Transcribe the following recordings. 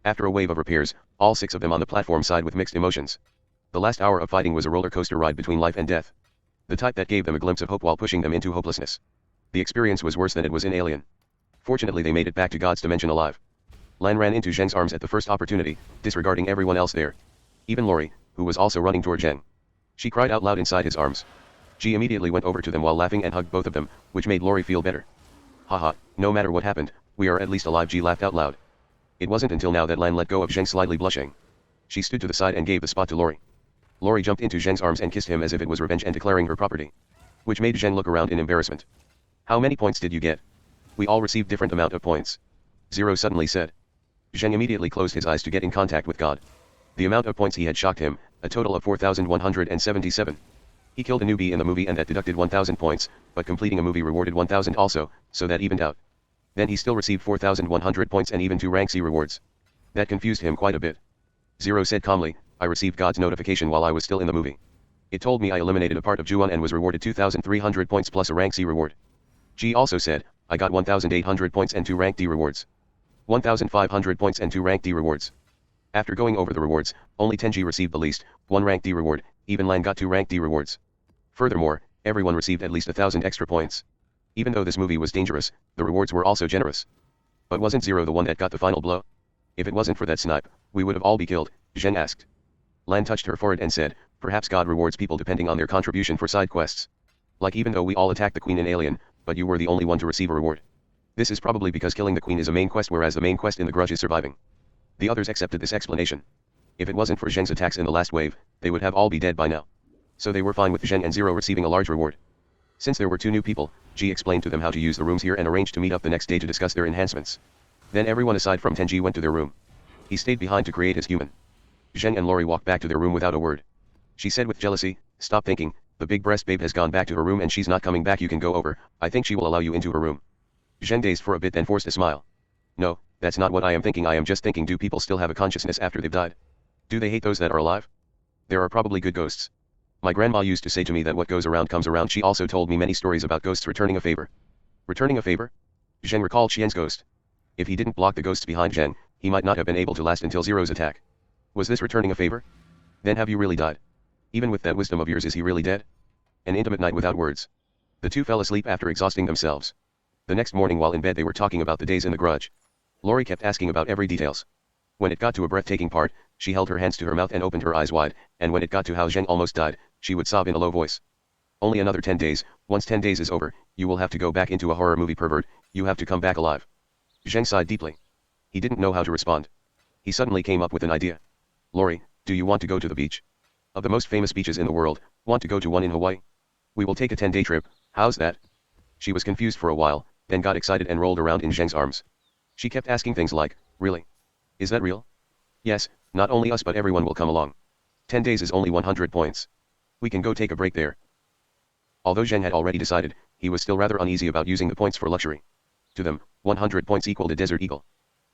After a wave of repairs, all 6 of them on the platform sighed with mixed emotions. The last hour of fighting was a roller coaster ride between life and death. The type that gave them a glimpse of hope while pushing them into hopelessness. The experience was worse than it was in Alien. Fortunately they made it back to God's dimension alive. Lan ran into Zheng's arms at the first opportunity, disregarding everyone else there. Even Lori, who was also running toward Zheng. She cried out loud inside his arms. She immediately went over to them while laughing and hugged both of them, which made Lori feel better. Haha, no matter what happened, we are at least alive. Ji laughed out loud. It wasn't until now that Lan let go of Zheng, slightly blushing. She stood to the side and gave the spot to Lori. Lori jumped into Zheng's arms and kissed him as if it was revenge and declaring her property. Which made Zheng look around in embarrassment. How many points did you get? We all received different amount of points. Zero suddenly said. Zheng immediately closed his eyes to get in contact with God. The amount of points he had shocked him, a total of 4,177. He killed a newbie in the movie and that deducted 1,000 points, but completing a movie rewarded 1,000 also, so that evened out. Then he still received 4,100 points and even 2 rank C rewards. That confused him quite a bit. Zero said calmly, I received God's notification while I was still in the movie. It told me I eliminated a part of Juan and was rewarded 2,300 points plus a rank C reward. G also said, I got 1,800 points and 2 rank D rewards. 1,500 points and 2 rank D rewards. After going over the rewards, only Tenji received the least, 1 rank D reward, even Lan got 2 rank D rewards. Furthermore, everyone received at least 1,000 extra points. Even though this movie was dangerous, the rewards were also generous. But wasn't Zero the one that got the final blow? If it wasn't for that snipe, we would have all be killed, Zhen asked. Lan touched her forehead and said, perhaps God rewards people depending on their contribution for side quests. Like even though we all attacked the Queen in Alien, but you were the only one to receive a reward. This is probably because killing the Queen is a main quest whereas the main quest in the Grudge is surviving. The others accepted this explanation. If it wasn't for Zheng's attacks in the last wave, they would have all be dead by now. So they were fine with Zheng and Zero receiving a large reward. Since there were 2 new people, Ji explained to them how to use the rooms here and arranged to meet up the next day to discuss their enhancements. Then everyone aside from Tenji went to their room. He stayed behind to create his human. Zheng and Lori walked back to their room without a word. She said with jealousy, stop thinking, the big breast babe has gone back to her room and she's not coming back. You can go over, I think she will allow you into her room. Zheng dazed for a bit then forced a smile. No, that's not what I am thinking. I am just thinking, do people still have a consciousness after they've died? Do they hate those that are alive? There are probably good ghosts. My grandma used to say to me that what goes around comes around. She also told me many stories about ghosts returning a favor. Returning a favor? Zheng recalled Xian's ghost. If he didn't block the ghosts behind Zheng, he might not have been able to last until Zero's attack. Was this returning a favor? Then have you really died? Even with that wisdom of yours, is he really dead? An intimate night without words. The 2 fell asleep after exhausting themselves. The next morning while in bed they were talking about the days in the Grudge. Lori kept asking about every details. When it got to a breathtaking part, she held her hands to her mouth and opened her eyes wide, and when it got to how Zheng almost died, she would sob in a low voice. Only another 10 days, once 10 days is over, you will have to go back into a horror movie, pervert, you have to come back alive. Zheng sighed deeply. He didn't know how to respond. He suddenly came up with an idea. Lori, do you want to go to the beach? Of the most famous beaches in the world, want to go to one in Hawaii? We will take a 10-day trip, how's that? She was confused for a while, then got excited and rolled around in Zheng's arms. She kept asking things like, really? Is that real? Yes, not only us but everyone will come along. 10 days is only 100 points. We can go take a break there. Although Zheng had already decided, he was still rather uneasy about using the points for luxury. To them, 100 points equaled a desert eagle.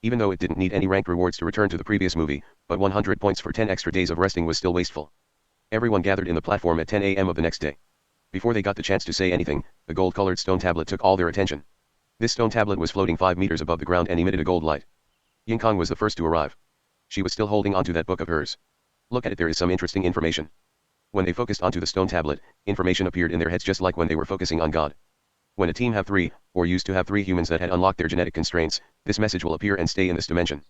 Even though it didn't need any rank rewards to return to the previous movie, but 100 points for 10 extra days of resting was still wasteful. Everyone gathered in the platform at 10 a.m. of the next day. Before they got the chance to say anything, the gold-colored stone tablet took all their attention. This stone tablet was floating 5 meters above the ground and emitted a gold light. Yingkong was the first to arrive. She was still holding onto that book of hers. Look at it, there is some interesting information. When they focused onto the stone tablet, information appeared in their heads just like when they were focusing on God. When a team have 3, or used to have 3 humans that had unlocked their genetic constraints, this message will appear and stay in this dimension.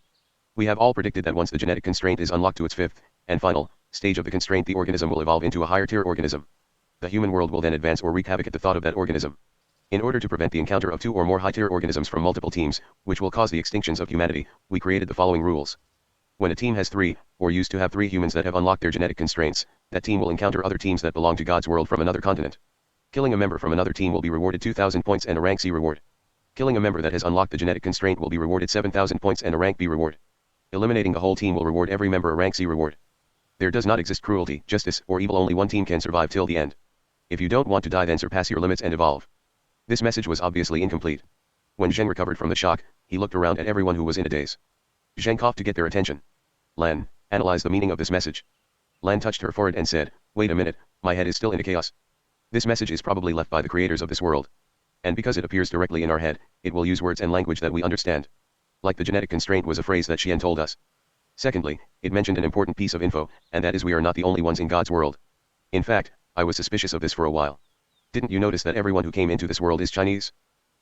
We have all predicted that once the genetic constraint is unlocked to its 5th, and final, stage of the constraint, the organism will evolve into a higher tier organism. The human world will then advance or wreak havoc at the thought of that organism. In order to prevent the encounter of 2 or more high-tier organisms from multiple teams, which will cause the extinctions of humanity, we created the following rules. When a team has 3, or used to have 3 humans that have unlocked their genetic constraints, that team will encounter other teams that belong to God's world from another continent. Killing a member from another team will be rewarded 2,000 points and a rank C reward. Killing a member that has unlocked the genetic constraint will be rewarded 7,000 points and a rank B reward. Eliminating the whole team will reward every member a rank C reward. There does not exist cruelty, justice, or evil. Only one team can survive till the end. If you don't want to die, then surpass your limits and evolve. This message was obviously incomplete. When Zheng recovered from the shock, he looked around at everyone who was in a daze. Zheng coughed to get their attention. Lan, analyze the meaning of this message. Lan touched her forehead and said, wait a minute, my head is still in a chaos. This message is probably left by the creators of this world. And because it appears directly in our head, it will use words and language that we understand. Like the genetic constraint was a phrase that Xian told us. Secondly, it mentioned an important piece of info, and that is we are not the only ones in God's world. In fact, I was suspicious of this for a while. Didn't you notice that everyone who came into this world is Chinese?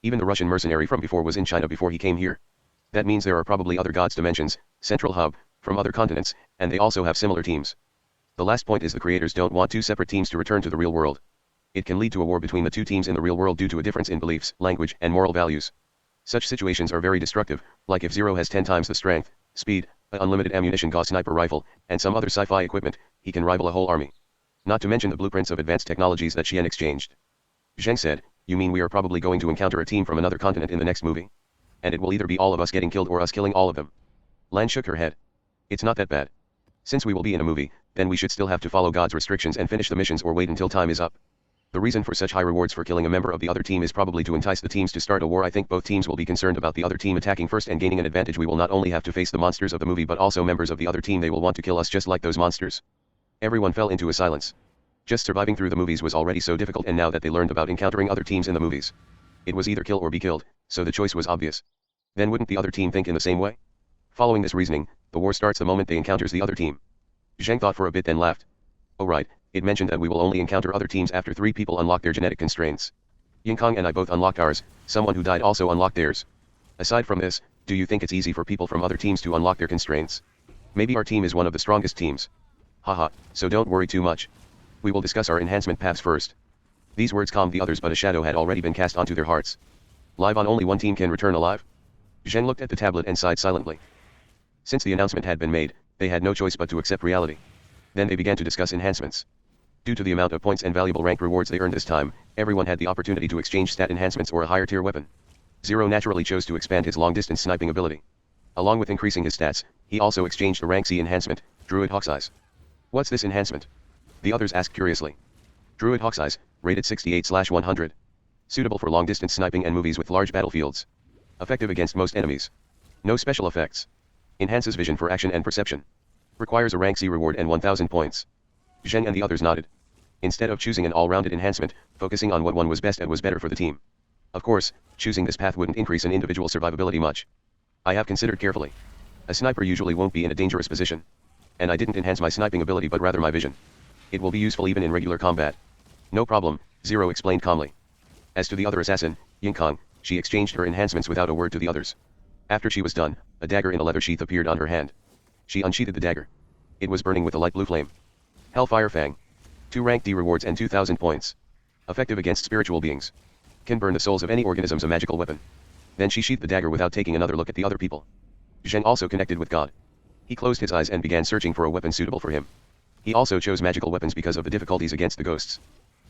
Even the Russian mercenary from before was in China before he came here. That means there are probably other God's dimensions, central hub, from other continents, and they also have similar teams. The last point is the creators don't want two separate teams to return to the real world. It can lead to a war between the two teams in the real world due to a difference in beliefs, language, and moral values. Such situations are very destructive, like if Zero has 10 times the strength, speed, unlimited ammunition Gauss sniper rifle, and some other sci-fi equipment, he can rival a whole army. Not to mention the blueprints of advanced technologies that Xian exchanged. Zheng said, you mean we are probably going to encounter a team from another continent in the next movie? And it will either be all of us getting killed or us killing all of them. Lan shook her head. It's not that bad. Since we will be in a movie, then we should still have to follow God's restrictions and finish the missions or wait until time is up. The reason for such high rewards for killing a member of the other team is probably to entice the teams to start a war. I think both teams will be concerned about the other team attacking first and gaining an advantage. We will not only have to face the monsters of the movie but also members of the other team. They will want to kill us just like those monsters. Everyone fell into a silence. Just surviving through the movies was already so difficult, and now that they learned about encountering other teams in the movies, it was either kill or be killed, so the choice was obvious. Then wouldn't the other team think in the same way? Following this reasoning, the war starts the moment they encounters the other team. Zheng thought for a bit then laughed. Oh right, it mentioned that we will only encounter other teams after 3 people unlock their genetic constraints. Yingkong and I both unlocked ours, someone who died also unlocked theirs. Aside from this, do you think it's easy for people from other teams to unlock their constraints? Maybe our team is one of the strongest teams. Haha, so don't worry too much. We will discuss our enhancement paths first. These words calmed the others, but a shadow had already been cast onto their hearts. Live on only one team can return alive? Zheng looked at the tablet and sighed silently. Since the announcement had been made, they had no choice but to accept reality. Then they began to discuss enhancements. Due to the amount of points and valuable rank rewards they earned this time, everyone had the opportunity to exchange stat enhancements or a higher tier weapon. Zero naturally chose to expand his long-distance sniping ability. Along with increasing his stats, he also exchanged the rank C enhancement, Druid Hawk's Eyes. What's this enhancement? The others asked curiously. Druid Hawk's Eyes, rated 68/100. Suitable for long-distance sniping and movies with large battlefields. Effective against most enemies. No special effects. Enhances vision for action and perception. Requires a rank C reward and 1000 points. Zheng and the others nodded. Instead of choosing an all-rounded enhancement, focusing on what one was best at was better for the team. Of course, choosing this path wouldn't increase an individual survivability much. I have considered carefully. A sniper usually won't be in a dangerous position. And I didn't enhance my sniping ability but rather my vision. It will be useful even in regular combat. No problem, Zero explained calmly. As to the other assassin, Yingkong, she exchanged her enhancements without a word to the others. After she was done, a dagger in a leather sheath appeared on her hand. She unsheathed the dagger. It was burning with a light blue flame. Hellfire Fang. 2 rank D rewards and 2000 points. Effective against spiritual beings. Can burn the souls of any organisms. A magical weapon. Then she sheathed the dagger without taking another look at the other people. Zheng also connected with God. He closed his eyes and began searching for a weapon suitable for him. He also chose magical weapons because of the difficulties against the ghosts.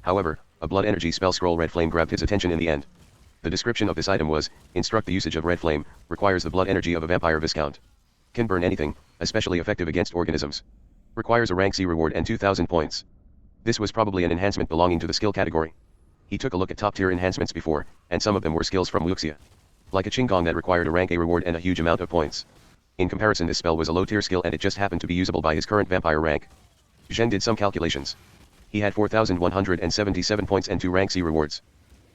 However, a blood energy spell scroll Red Flame grabbed his attention in the end. The description of this item was, instruct the usage of Red Flame, requires the blood energy of a vampire Viscount. Can burn anything, especially effective against organisms. Requires a rank C reward and 2000 points. This was probably an enhancement belonging to the skill category. He took a look at top tier enhancements before, and some of them were skills from Wuxia. Like a Qinggong that required a rank A reward and a huge amount of points. In comparison, this spell was a low tier skill and it just happened to be usable by his current vampire rank. Zheng did some calculations. He had 4177 points and 2 rank C rewards.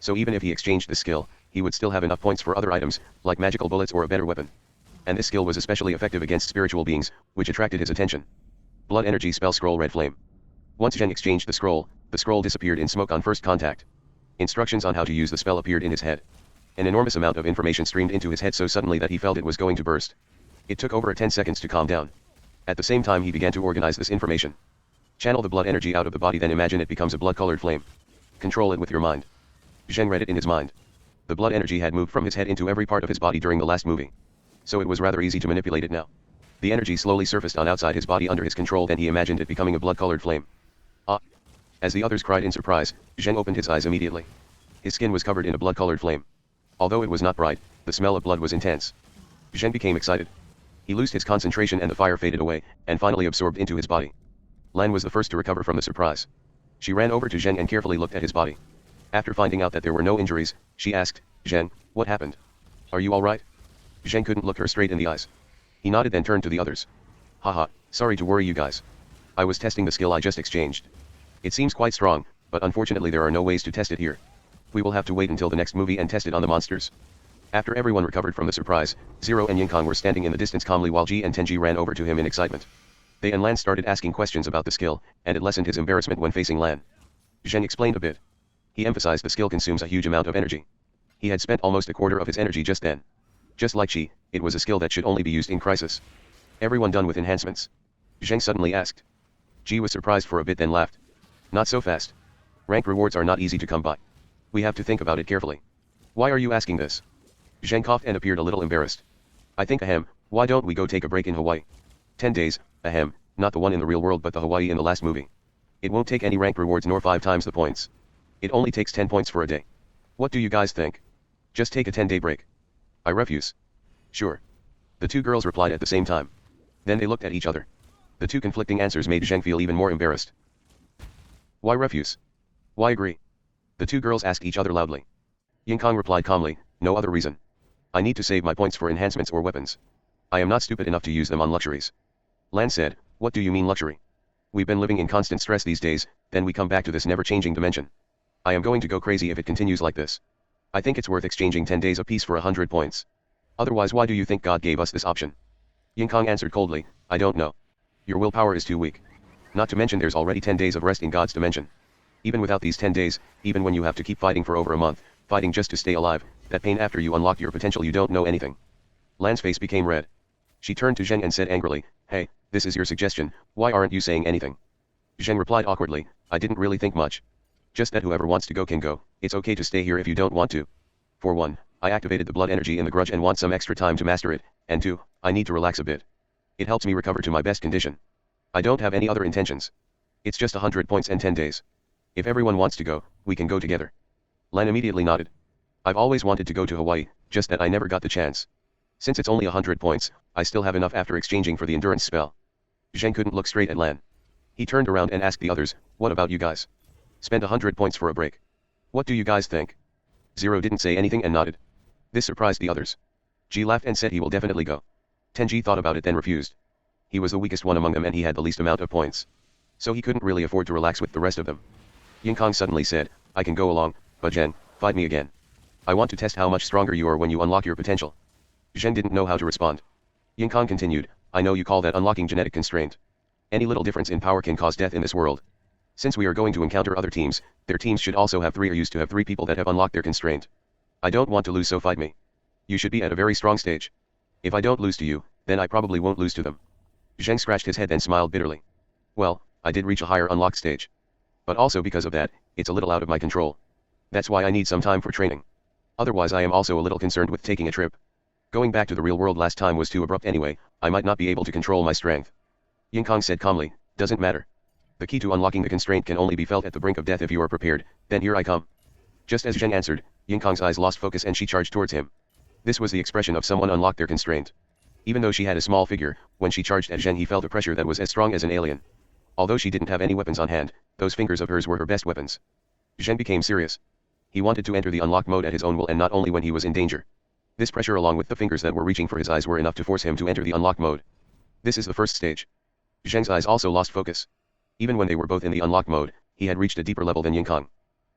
So even if he exchanged this skill, he would still have enough points for other items, like magical bullets or a better weapon. And this skill was especially effective against spiritual beings, which attracted his attention. Blood energy spell scroll Red Flame. Once Zheng exchanged the scroll disappeared in smoke on first contact. Instructions on how to use the spell appeared in his head. An enormous amount of information streamed into his head so suddenly that he felt it was going to burst. It took over 10 seconds to calm down. At the same time he began to organize this information. Channel the blood energy out of the body, then imagine it becomes a blood-colored flame. Control it with your mind. Zheng read it in his mind. The blood energy had moved from his head into every part of his body during the last movie. So it was rather easy to manipulate it now. The energy slowly surfaced on outside his body under his control, then he imagined it becoming a blood-colored flame. Ah! As the others cried in surprise, Zheng opened his eyes immediately. His skin was covered in a blood-colored flame. Although it was not bright, the smell of blood was intense. Zheng became excited. He loosed his concentration and the fire faded away, and finally absorbed into his body. Lan was the first to recover from the surprise. She ran over to Zheng and carefully looked at his body. After finding out that there were no injuries, she asked, Zheng, what happened? Are you alright? Zheng couldn't look her straight in the eyes. He nodded then turned to the others. Haha, sorry to worry you guys. I was testing the skill I just exchanged. It seems quite strong, but unfortunately there are no ways to test it here. We will have to wait until the next movie and test it on the monsters. After everyone recovered from the surprise, Zero and Yingkang were standing in the distance calmly while Ji and Tenji ran over to him in excitement. They and Lan started asking questions about the skill, and it lessened his embarrassment when facing Lan. Zheng explained a bit. He emphasized the skill consumes a huge amount of energy. He had spent almost a quarter of his energy just then. Just like Ji, it was a skill that should only be used in crisis. Everyone done with enhancements? Zheng suddenly asked. Ji was surprised for a bit then laughed. Not so fast. Rank rewards are not easy to come by. We have to think about it carefully. Why are you asking this? Zheng coughed and appeared a little embarrassed. I think ahem, why don't we go take a break in Hawaii? 10 days, ahem, not the one in the real world but the Hawaii in the last movie. It won't take any rank rewards nor 5 times the points. It only takes 10 points for a day. What do you guys think? Just take a 10-day break. I refuse. Sure. The two girls replied at the same time. Then they looked at each other. The two conflicting answers made Zheng feel even more embarrassed. Why refuse? Why agree? The two girls asked each other loudly. Yingkang replied calmly, no other reason. I need to save my points for enhancements or weapons. I am not stupid enough to use them on luxuries. Lan said, what do you mean luxury? We've been living in constant stress these days, then we come back to this never-changing dimension. I am going to go crazy if it continues like this. I think it's worth exchanging 10 days apiece for 100 points. Otherwise why do you think God gave us this option? Yingkang answered coldly, I don't know. Your willpower is too weak. Not to mention there's already 10 days of rest in God's dimension. Even without these 10 days, even when you have to keep fighting for over a month, fighting just to stay alive, that pain after you unlock your potential you don't know anything. Lan's face became red. She turned to Zheng and said angrily, hey, this is your suggestion, why aren't you saying anything? Zheng replied awkwardly, I didn't really think much. Just that whoever wants to go can go, it's okay to stay here if you don't want to. For one, I activated the blood energy in the grudge and want some extra time to master it, and two, I need to relax a bit. It helps me recover to my best condition. I don't have any other intentions. It's just 100 points and 10 days. If everyone wants to go, we can go together. Lan immediately nodded. I've always wanted to go to Hawaii, just that I never got the chance. Since it's only 100 points, I still have enough after exchanging for the endurance spell. Zheng couldn't look straight at Lan. He turned around and asked the others, what about you guys? Spend 100 points for a break. What do you guys think? Zero didn't say anything and nodded. This surprised the others. Ji laughed and said he will definitely go. Tenji thought about it then refused. He was the weakest one among them and he had the least amount of points. So he couldn't really afford to relax with the rest of them. Yingkang suddenly said, I can go along, but Zheng, fight me again. I want to test how much stronger you are when you unlock your potential. Zheng didn't know how to respond. Yingkang continued, I know you call that unlocking genetic constraint. Any little difference in power can cause death in this world. Since we are going to encounter other teams, their teams should also have 3 or used to have 3 people that have unlocked their constraint. I don't want to lose so fight me. You should be at a very strong stage. If I don't lose to you, then I probably won't lose to them. Zheng scratched his head and smiled bitterly. Well, I did reach a higher unlocked stage. But also because of that, it's a little out of my control. That's why I need some time for training. Otherwise I am also a little concerned with taking a trip. Going back to the real world last time was too abrupt anyway, I might not be able to control my strength. Yingkang said calmly, doesn't matter. The key to unlocking the constraint can only be felt at the brink of death if you are prepared, then here I come. Just as Zheng answered, Yingkang's eyes lost focus and she charged towards him. This was the expression of someone unlocked their constraint. Even though she had a small figure, when she charged at Zheng he felt a pressure that was as strong as an alien. Although she didn't have any weapons on hand, those fingers of hers were her best weapons. Zheng became serious. He wanted to enter the unlock mode at his own will and not only when he was in danger. This pressure along with the fingers that were reaching for his eyes were enough to force him to enter the unlock mode. This is the first stage. Zheng's eyes also lost focus. Even when they were both in the unlock mode, he had reached a deeper level than Yingkang.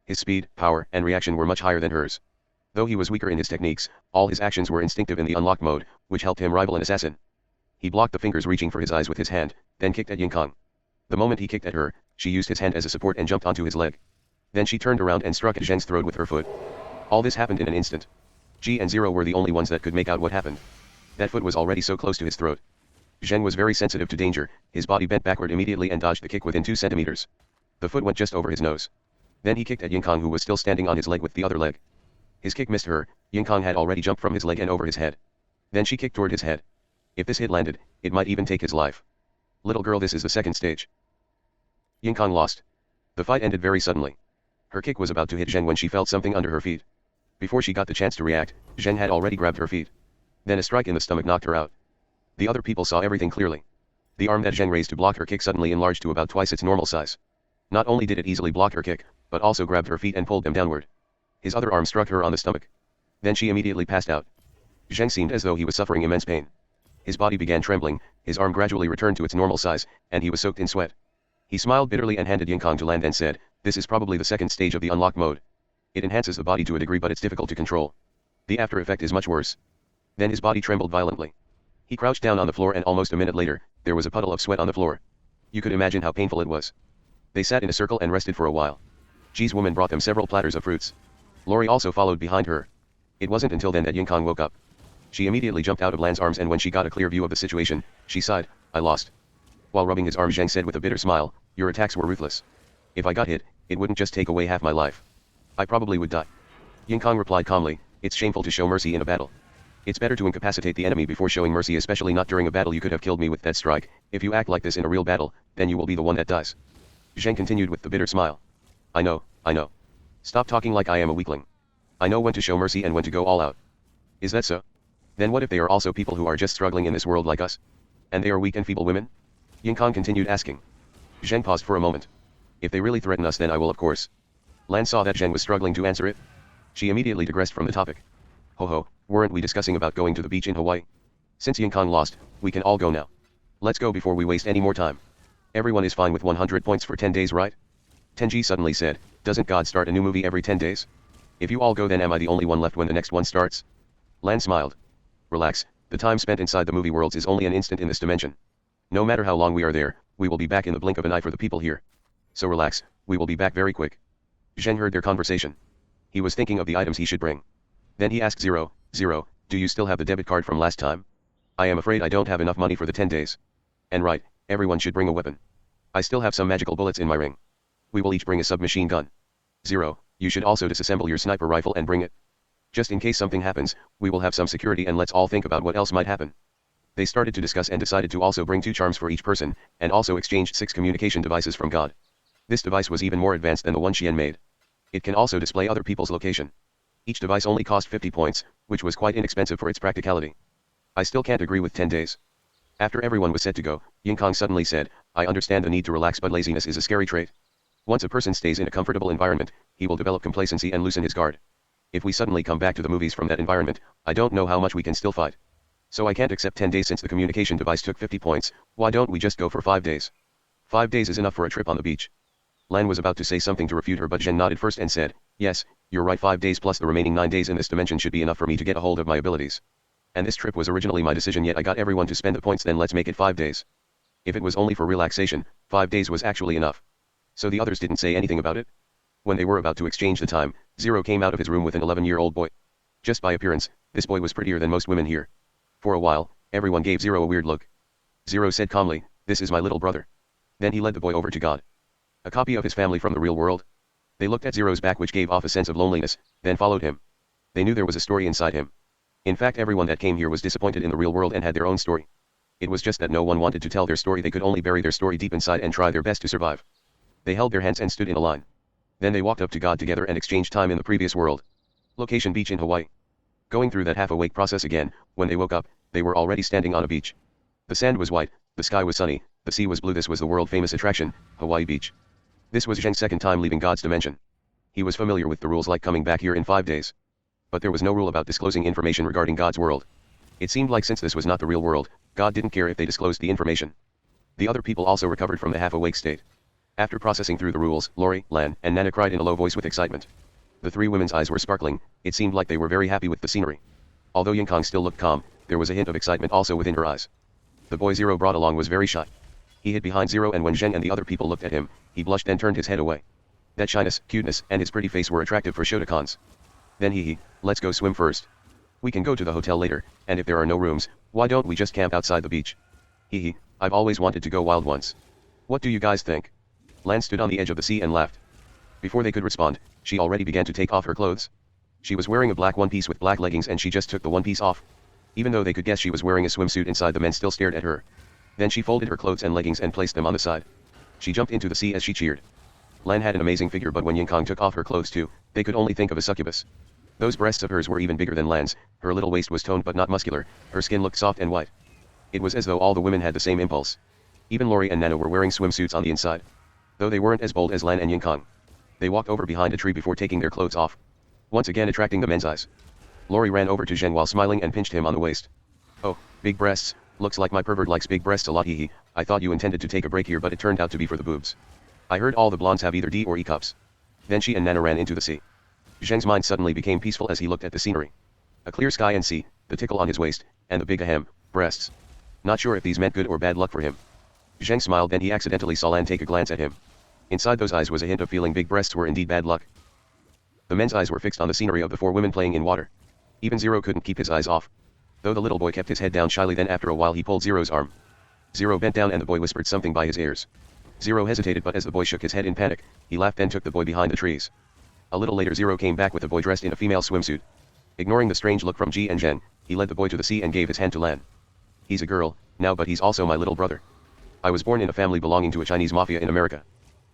His speed, power, and reaction were much higher than hers. Though he was weaker in his techniques, all his actions were instinctive in the unlock mode, which helped him rival an assassin. He blocked the fingers reaching for his eyes with his hand, then kicked at Yingkang. The moment he kicked at her, she used his hand as a support and jumped onto his leg. Then she turned around and struck at Zheng's throat with her foot. All this happened in an instant. Ji and Zero were the only ones that could make out what happened. That foot was already so close to his throat. Zheng was very sensitive to danger, his body bent backward immediately and dodged the kick within 2 centimeters. The foot went just over his nose. Then he kicked at Yingkang who was still standing on his leg with the other leg. His kick missed her, Yingkang had already jumped from his leg and over his head. Then she kicked toward his head. If this hit landed, it might even take his life. Little girl, this is the second stage. Yingkang lost. The fight ended very suddenly. Her kick was about to hit Zheng when she felt something under her feet. Before she got the chance to react, Zheng had already grabbed her feet. Then a strike in the stomach knocked her out. The other people saw everything clearly. The arm that Zheng raised to block her kick suddenly enlarged to about twice its normal size. Not only did it easily block her kick, but also grabbed her feet and pulled them downward. His other arm struck her on the stomach. Then she immediately passed out. Zheng seemed as though he was suffering immense pain. His body began trembling, his arm gradually returned to its normal size, and he was soaked in sweat. He smiled bitterly and handed Yingkang to land and said, this is probably the second stage of the unlock mode. It enhances the body to a degree but it's difficult to control. The after effect is much worse. Then his body trembled violently. He crouched down on the floor and almost a minute later, there was a puddle of sweat on the floor. You could imagine how painful it was. They sat in a circle and rested for a while. Ji's woman brought them several platters of fruits. Lori also followed behind her. It wasn't until then that Yingkang woke up. She immediately jumped out of Lan's arms, and when she got a clear view of the situation, she sighed, "I lost." While rubbing his arm, Zheng said with a bitter smile, "Your attacks were ruthless. If I got hit, it wouldn't just take away half my life. I probably would die." Yingkang replied calmly, "It's shameful to show mercy in a battle. It's better to incapacitate the enemy before showing mercy, especially not during a battle. You could have killed me with that strike. If you act like this in a real battle, then you will be the one that dies." Zheng continued with the bitter smile. I know. Stop talking like I am a weakling. I know when to show mercy and when to go all out." "Is that so? Then what if they are also people who are just struggling in this world like us? And they are weak and feeble women?" Yingkang continued asking. Zheng paused for a moment. "If they really threaten us, then I will, of course." Lan saw that Zheng was struggling to answer it. She immediately digressed from the topic. "Ho, weren't we discussing about going to the beach in Hawaii? Since Yingkang lost, we can all go now. Let's go before we waste any more time. Everyone is fine with 100 points for 10 days, right?" Tenji suddenly said, "Doesn't God start a new movie every 10 days? If you all go, then am I the only one left when the next one starts?" Lan smiled. "Relax, the time spent inside the movie worlds is only an instant in this dimension. No matter how long we are there, we will be back in the blink of an eye for the people here. So relax, we will be back very quick." Zheng heard their conversation. He was thinking of the items he should bring. Then he asked Zero, "Do you still have the debit card from last time? I am afraid I don't have enough money for the 10 days. And right, everyone should bring a weapon. I still have some magical bullets in my ring. We will each bring a submachine gun. Zero, you should also disassemble your sniper rifle and bring it. Just in case something happens, we will have some security, and let's all think about what else might happen." They started to discuss and decided to also bring 2 charms for each person, and also exchanged 6 communication devices from God. This device was even more advanced than the one Xian made. It can also display other people's location. Each device only cost 50 points, which was quite inexpensive for its practicality. "I still can't agree with 10 days. After everyone was set to go, Yingkang suddenly said, "I understand the need to relax, but laziness is a scary trait. Once a person stays in a comfortable environment, he will develop complacency and loosen his guard. If we suddenly come back to the movies from that environment, I don't know how much we can still fight. So I can't accept 10 days since the communication device took 50 points, why don't we just go for 5 days? 5 days is enough for a trip on the beach." Lan was about to say something to refute her, but Zheng nodded first and said, "Yes, you're right, 5 days plus the remaining 9 days in this dimension should be enough for me to get a hold of my abilities. And this trip was originally my decision, yet I got everyone to spend the points, then let's make it 5 days. If it was only for relaxation, 5 days was actually enough." So the others didn't say anything about it. When they were about to exchange the time, Zero came out of his room with an 11-year-old boy. Just by appearance, this boy was prettier than most women here. For a while, everyone gave Zero a weird look. Zero said calmly, "This is my little brother." Then he led the boy over to God. A copy of his family from the real world. They looked at Zero's back, which gave off a sense of loneliness, then followed him. They knew there was a story inside him. In fact, everyone that came here was disappointed in the real world and had their own story. It was just that no one wanted to tell their story. They could only bury their story deep inside and try their best to survive. They held their hands and stood in a line. Then they walked up to God together and exchanged time in the previous world. Location: beach in Hawaii. Going through that half-awake process again, when they woke up, they were already standing on a beach. The sand was white, the sky was sunny, the sea was blue. This was the world-famous attraction, Hawaii Beach. This was Zheng's second time leaving God's dimension. He was familiar with the rules, like coming back here in 5 days. But there was no rule about disclosing information regarding God's world. It seemed like since this was not the real world, God didn't care if they disclosed the information. The other people also recovered from the half-awake state. After processing through the rules, Lori, Lan, and Nana cried in a low voice with excitement. The 3 women's eyes were sparkling. It seemed like they were very happy with the scenery. Although Yingkang still looked calm, there was a hint of excitement also within her eyes. The boy Zero brought along was very shy. He hid behind Zero, and when Zheng and the other people looked at him, he blushed and turned his head away. That shyness, cuteness, and his pretty face were attractive for Shotokan's. Then let's go swim first. We can go to the hotel later, and if there are no rooms, why don't we just camp outside the beach? I've always wanted to go wild once. What do you guys think? Lan stood on the edge of the sea and laughed. Before they could respond, she already began to take off her clothes. She was wearing a black one-piece with black leggings, and she just took the one-piece off. Even though they could guess she was wearing a swimsuit inside, the men still stared at her. Then she folded her clothes and leggings and placed them on the side. She jumped into the sea as she cheered. Lan had an amazing figure, but when Yingkang took off her clothes too, they could only think of a succubus. Those breasts of hers were even bigger than Lan's, her little waist was toned but not muscular, her skin looked soft and white. It was as though all the women had the same impulse. Even Lori and Nana were wearing swimsuits on the inside. Though they weren't as bold as Lan and Yingkang. They walked over behind a tree before taking their clothes off. Once again attracting the men's eyes. Lori ran over to Zheng while smiling and pinched him on the waist. "Oh, big breasts, looks like my pervert likes big breasts a lot. I thought you intended to take a break here, but it turned out to be for the boobs. I heard all the blondes have either D or E cups." Then she and Nana ran into the sea. Zheng's mind suddenly became peaceful as he looked at the scenery. A clear sky and sea, the tickle on his waist, and the big ahem, breasts. Not sure if these meant good or bad luck for him. Zheng smiled, then he accidentally saw Lan take a glance at him. Inside those eyes was a hint of feeling big breasts were indeed bad luck. The men's eyes were fixed on the scenery of the four women playing in water. Even Zero couldn't keep his eyes off. Though the little boy kept his head down shyly, then after a while he pulled Zero's arm. Zero bent down and the boy whispered something by his ears. Zero hesitated, but as the boy shook his head in panic, he laughed and took the boy behind the trees. A little later Zero came back with the boy dressed in a female swimsuit. Ignoring the strange look from Ji and Zheng, he led the boy to the sea and gave his hand to Lan. He's a girl, now, but he's also my little brother. I was born in a family belonging to a Chinese mafia in America.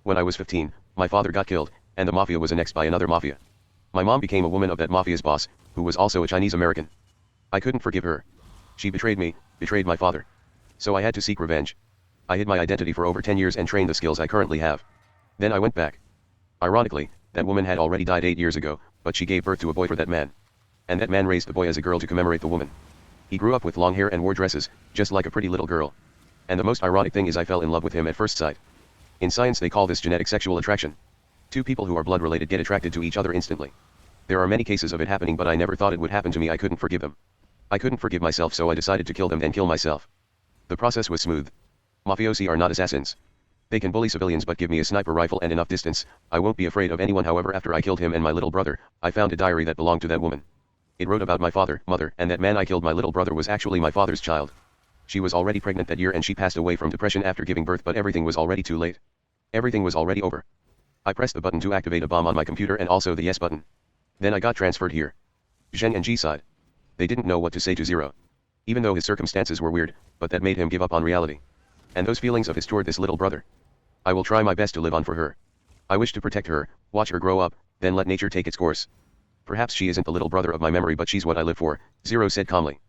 When I was 15, my father got killed, and the mafia was annexed by another mafia. My mom became a woman of that mafia's boss, who was also a Chinese American. I couldn't forgive her. She betrayed me, betrayed my father. So I had to seek revenge. I hid my identity for over 10 years and trained the skills I currently have. Then I went back. Ironically, that woman had already died 8 years ago, but she gave birth to a boy for that man. And that man raised the boy as a girl to commemorate the woman. He grew up with long hair and wore dresses, just like a pretty little girl. And the most ironic thing is I fell in love with him at first sight. In science they call this genetic sexual attraction. Two people who are blood related get attracted to each other instantly. There are many cases of it happening, but I never thought it would happen to me. I couldn't forgive them. I couldn't forgive myself, so I decided to kill them, then kill myself. The process was smooth. Mafiosi are not assassins. They can bully civilians, but give me a sniper rifle and enough distance, I won't be afraid of anyone. However, after I killed him and my little brother, I found a diary that belonged to that woman. It wrote about my father, mother, and that man I killed. My little brother was actually my father's child. She was already pregnant that year and she passed away from depression after giving birth, but everything was already too late. Everything was already over. I pressed the button to activate a bomb on my computer and also the yes button. Then I got transferred here. Zheng and Ji sighed. They didn't know what to say to Zero. Even though his circumstances were weird, but that made him give up on reality. And those feelings of his toward this little brother. I will try my best to live on for her. I wish to protect her, watch her grow up, then let nature take its course. Perhaps she isn't the little brother of my memory, but she's what I live for, Zero said calmly.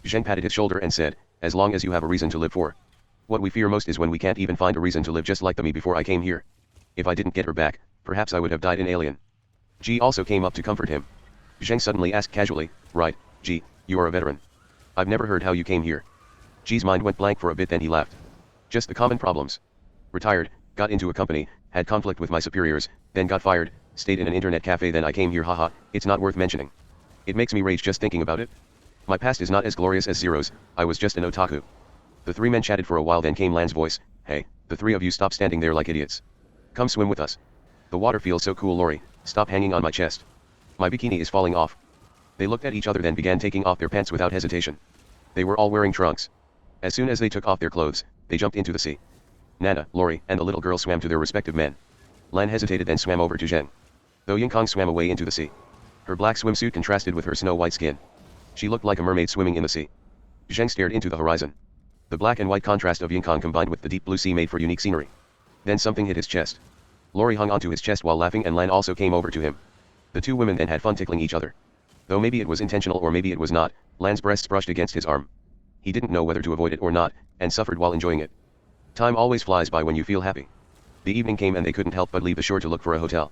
Zheng patted his shoulder and said, as long as you have a reason to live for. What we fear most is when we can't even find a reason to live, just like the me before I came here. If I didn't get her back, perhaps I would have died in Alien. Ji also came up to comfort him. Zheng suddenly asked casually, right, Ji, you are a veteran. I've never heard how you came here. Ji's mind went blank for a bit, then he laughed. Just the common problems. Retired, got into a company, had conflict with my superiors, then got fired, stayed in an internet cafe, then I came here. Haha, it's not worth mentioning. It makes me rage just thinking about it. My past is not as glorious as Zero's, I was just an otaku. The three men chatted for a while, then came Lan's voice, hey, the three of you stop standing there like idiots. Come swim with us. The water feels so cool. Lori, stop hanging on my chest. My bikini is falling off. They looked at each other, then began taking off their pants without hesitation. They were all wearing trunks. As soon as they took off their clothes, they jumped into the sea. Nana, Lori, and the little girl swam to their respective men. Lan hesitated, then swam over to Zheng. Though Yingkong swam away into the sea. Her black swimsuit contrasted with her snow-white skin. She looked like a mermaid swimming in the sea. Zheng stared into the horizon. The black and white contrast of Yingkong combined with the deep blue sea made for unique scenery. Then something hit his chest. Lori hung onto his chest while laughing, and Lan also came over to him. The two women then had fun tickling each other. Though maybe it was intentional or maybe it was not, Lan's breasts brushed against his arm. He didn't know whether to avoid it or not, and suffered while enjoying it. Time always flies by when you feel happy. The evening came and they couldn't help but leave the shore to look for a hotel.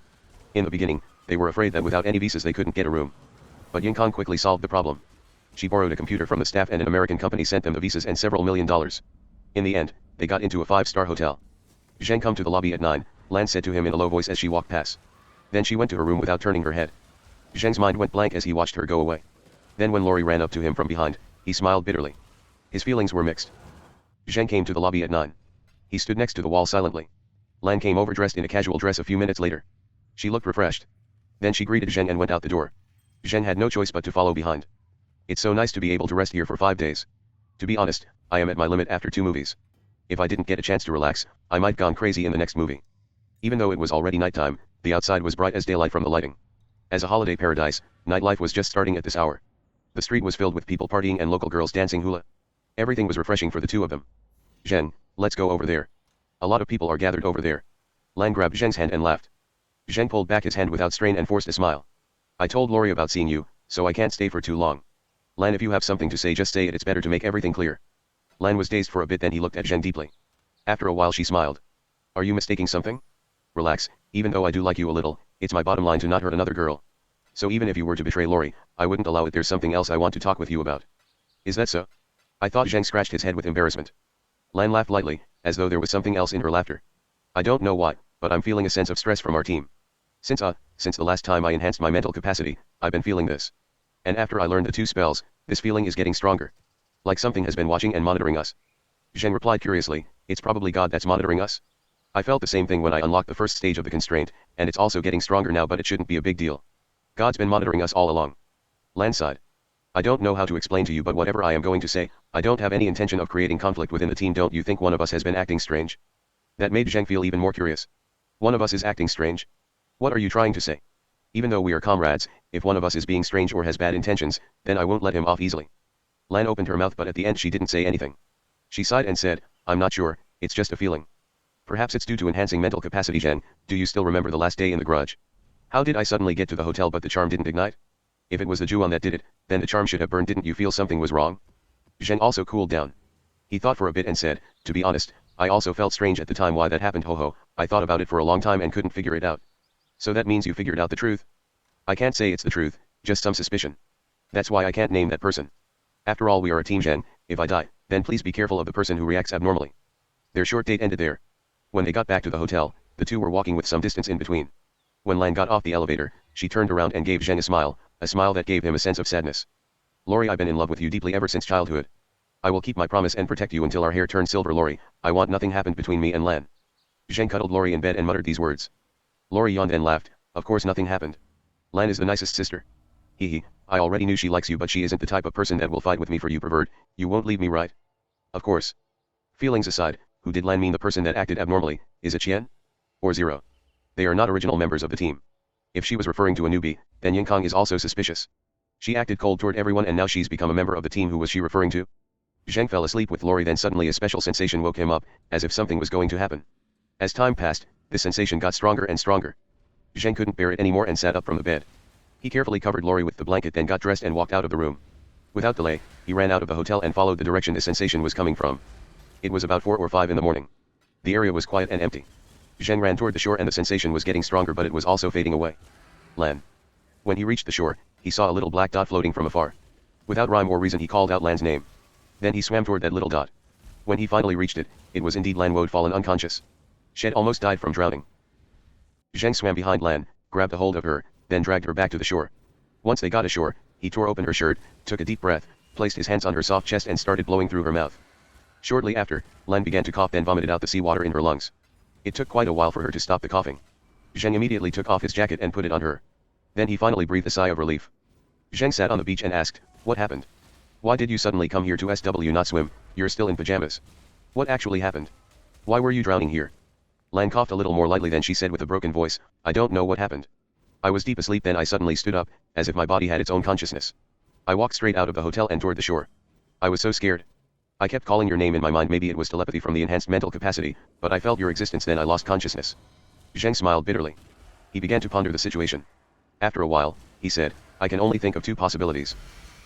In the beginning, they were afraid that without any visas they couldn't get a room. But Yingkong quickly solved the problem. She borrowed a computer from the staff and an American company sent them the visas and several $1 million. In the end, they got into a 5-star hotel. Zheng come to the lobby at 9, Lan said to him in a low voice as she walked past. Then she went to her room without turning her head. Zheng's mind went blank as he watched her go away. Then when Lori ran up to him from behind, he smiled bitterly. His feelings were mixed. Zheng came to the lobby at 9. He stood next to the wall silently. Lan came over dressed in a casual dress a few minutes later. She looked refreshed. Then she greeted Zheng and went out the door. Zheng had no choice but to follow behind. It's so nice to be able to rest here for 5 days. To be honest, I am at my limit after 2 movies. If I didn't get a chance to relax, I might gone crazy in the next movie. Even though it was already nighttime, the outside was bright as daylight from the lighting. As a holiday paradise, nightlife was just starting at this hour. The street was filled with people partying and local girls dancing hula. Everything was refreshing for the two of them. Zheng, let's go over there. A lot of people are gathered over there. Lan grabbed Zheng's hand and laughed. Zheng pulled back his hand without strain and forced a smile. I told Lori about seeing you, so I can't stay for too long. Lan, if you have something to say, just say it. It's better to make everything clear. Lan was dazed for a bit, then he looked at Zheng deeply. After a while she smiled. Are you mistaking something? Relax, even though I do like you a little, it's my bottom line to not hurt another girl. So even if you were to betray Lori, I wouldn't allow it. There's something else I want to talk with you about. Is that so? I thought. Zheng scratched his head with embarrassment. Lan laughed lightly, as though there was something else in her laughter. I don't know why, but I'm feeling a sense of stress from our team. Since the last time I enhanced my mental capacity, I've been feeling this. And after I learned the 2 spells, this feeling is getting stronger. Like something has been watching and monitoring us. Zheng replied curiously, it's probably God that's monitoring us. I felt the same thing when I unlocked the first stage of the constraint, and it's also getting stronger now, but it shouldn't be a big deal. God's been monitoring us all along. Lan sighed. I don't know how to explain to you, but whatever I am going to say, I don't have any intention of creating conflict within the team. Don't you think one of us has been acting strange? That made Zheng feel even more curious. One of us is acting strange? What are you trying to say? Even though we are comrades, if one of us is being strange or has bad intentions, then I won't let him off easily. Lan opened her mouth, but at the end she didn't say anything. She sighed and said, I'm not sure, it's just a feeling. Perhaps it's due to enhancing mental capacity. Zheng, do you still remember the last day in the garage? How did I suddenly get to the hotel but the charm didn't ignite? If it was the Juan that did it, then the charm should have burned. Didn't you feel something was wrong? Zheng also cooled down. He thought for a bit and said, to be honest, I also felt strange at the time why that happened. Ho, I thought about it for a long time and couldn't figure it out. So that means you figured out the truth? I can't say it's the truth, just some suspicion. That's why I can't name that person. After all, we are a team. Zheng, if I die, then please be careful of the person who reacts abnormally. Their short date ended there. When they got back to the hotel, the two were walking with some distance in between. When Lan got off the elevator, she turned around and gave Zheng a smile that gave him a sense of sadness. Lori, I've been in love with you deeply ever since childhood. I will keep my promise and protect you until our hair turns silver. Lori, I want nothing happened between me and Lan. Zheng cuddled Lori in bed and muttered these words. Lori yawned and laughed, of course nothing happened. Lan is the nicest sister. Hee, I already knew she likes you, but she isn't the type of person that will fight with me for you, pervert. You won't leave me, right? Of course. Feelings aside, who did Lan mean? The person that acted abnormally, is it Qian? Or Zero? They are not original members of the team. If she was referring to a newbie, then Yingkong is also suspicious. She acted cold toward everyone and now she's become a member of the team. Who was she referring to? Zheng fell asleep with Lori, then suddenly a special sensation woke him up, as if something was going to happen. As time passed, this sensation got stronger and stronger. Zheng couldn't bear it anymore and sat up from the bed. He carefully covered Lori with the blanket, then got dressed and walked out of the room. Without delay, he ran out of the hotel and followed the direction the sensation was coming from. It was about 4 or 5 in the morning. The area was quiet and empty. Zheng ran toward the shore and the sensation was getting stronger, but it was also fading away. Lan. When he reached the shore, he saw a little black dot floating from afar. Without rhyme or reason he called out Lan's name. Then he swam toward that little dot. When he finally reached it, it was indeed Lan Woad, fallen unconscious. Shed almost died from drowning. Zheng swam behind Lan, grabbed a hold of her, then dragged her back to the shore. Once they got ashore, he tore open her shirt, took a deep breath, placed his hands on her soft chest and started blowing through her mouth. Shortly after, Lan began to cough, then vomited out the seawater in her lungs. It took quite a while for her to stop the coughing. Zheng immediately took off his jacket and put it on her. Then he finally breathed a sigh of relief. Zheng sat on the beach and asked, what happened? Why did you suddenly come here to SW not swim? You're still in pajamas. What actually happened? Why were you drowning here? Lan coughed a little more lightly, then she said with a broken voice, I don't know what happened. I was deep asleep, then I suddenly stood up, as if my body had its own consciousness. I walked straight out of the hotel and toward the shore. I was so scared. I kept calling your name in my mind. Maybe it was telepathy from the enhanced mental capacity, but I felt your existence, then I lost consciousness. Zheng smiled bitterly. He began to ponder the situation. After a while, he said, I can only think of 2 possibilities.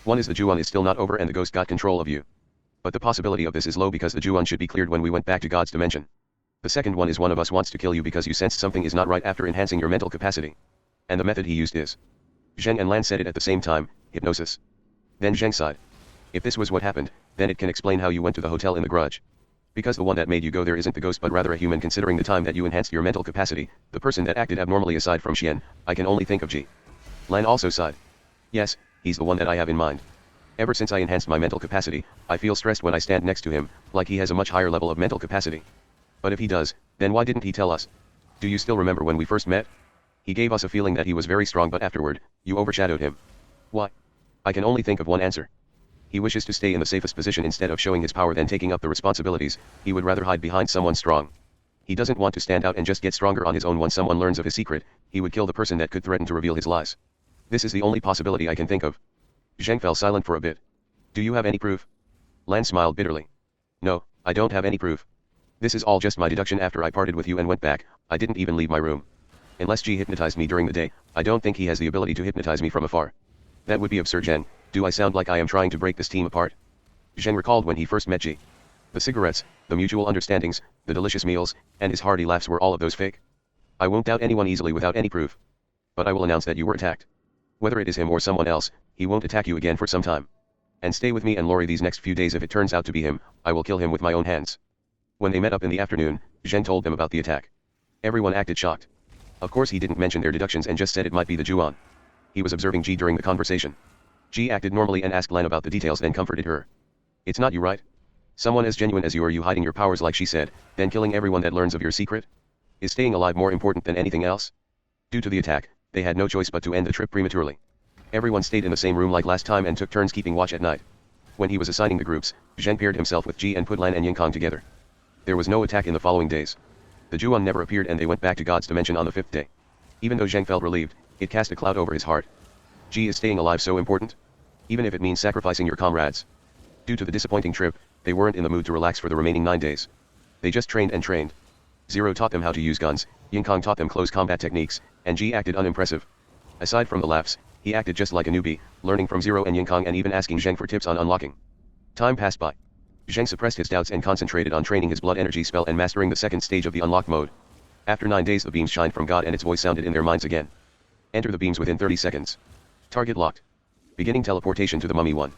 One is the Juan is still not over and the ghost got control of you. But the possibility of this is low because the Juan should be cleared when we went back to God's dimension. The second one is one of us wants to kill you because you sensed something is not right after enhancing your mental capacity. And the method he used is. Zheng and Lan said it at the same time, hypnosis. Then Zheng sighed. If this was what happened, then it can explain how you went to the hotel in the garage. Because the one that made you go there isn't the ghost but rather a human. Considering the time that you enhanced your mental capacity, the person that acted abnormally aside from Xian, I can only think of Ji. Lan also sighed. Yes, he's the one that I have in mind. Ever since I enhanced my mental capacity, I feel stressed when I stand next to him, like he has a much higher level of mental capacity. But if he does, then why didn't he tell us? Do you still remember when we first met? He gave us a feeling that he was very strong, but afterward, you overshadowed him. Why? I can only think of one answer. He wishes to stay in the safest position instead of showing his power than taking up the responsibilities. He would rather hide behind someone strong. He doesn't want to stand out and just get stronger on his own. When someone learns of his secret, he would kill the person that could threaten to reveal his lies. This is the only possibility I can think of. Zheng fell silent for a bit. Do you have any proof? Lan smiled bitterly. No, I don't have any proof. This is all just my deduction after I parted with you and went back. I didn't even leave my room. Unless Ji hypnotized me during the day, I don't think he has the ability to hypnotize me from afar. That would be absurd. Zheng, do I sound like I am trying to break this team apart? Zheng recalled when he first met Ji. The cigarettes, the mutual understandings, the delicious meals, and his hearty laughs, were all of those fake? I won't doubt anyone easily without any proof. But I will announce that you were attacked. Whether it is him or someone else, he won't attack you again for some time. And stay with me and Lori these next few days. If it turns out to be him, I will kill him with my own hands. When they met up in the afternoon, Zheng told them about the attack. Everyone acted shocked. Of course he didn't mention their deductions and just said it might be the Juan. He was observing Ji during the conversation. Ji acted normally and asked Lan about the details and comforted her. It's not you, right? Someone as genuine as you, are you hiding your powers like she said, then killing everyone that learns of your secret? Is staying alive more important than anything else? Due to the attack, they had no choice but to end the trip prematurely. Everyone stayed in the same room like last time and took turns keeping watch at night. When he was assigning the groups, Zheng paired himself with Ji and put Lan and Yingkong together. There was no attack in the following days. The Juon never appeared and they went back to God's dimension on the 5th day. Even though Zheng felt relieved, it cast a cloud over his heart. Ji, is staying alive so important? Even if it means sacrificing your comrades. Due to the disappointing trip, they weren't in the mood to relax for the remaining 9 days. They just trained and trained. Zero taught them how to use guns, Yingkong taught them close combat techniques, and Ji acted unimpressive. Aside from the laughs, he acted just like a newbie, learning from Zero and Yingkong and even asking Zheng for tips on unlocking. Time passed by. Zheng suppressed his doubts and concentrated on training his blood energy spell and mastering the second stage of the unlocked mode. After 9 days the beams shined from God and its voice sounded in their minds again. Enter the beams within 30 seconds. Target locked. Beginning teleportation to the Mummy 1.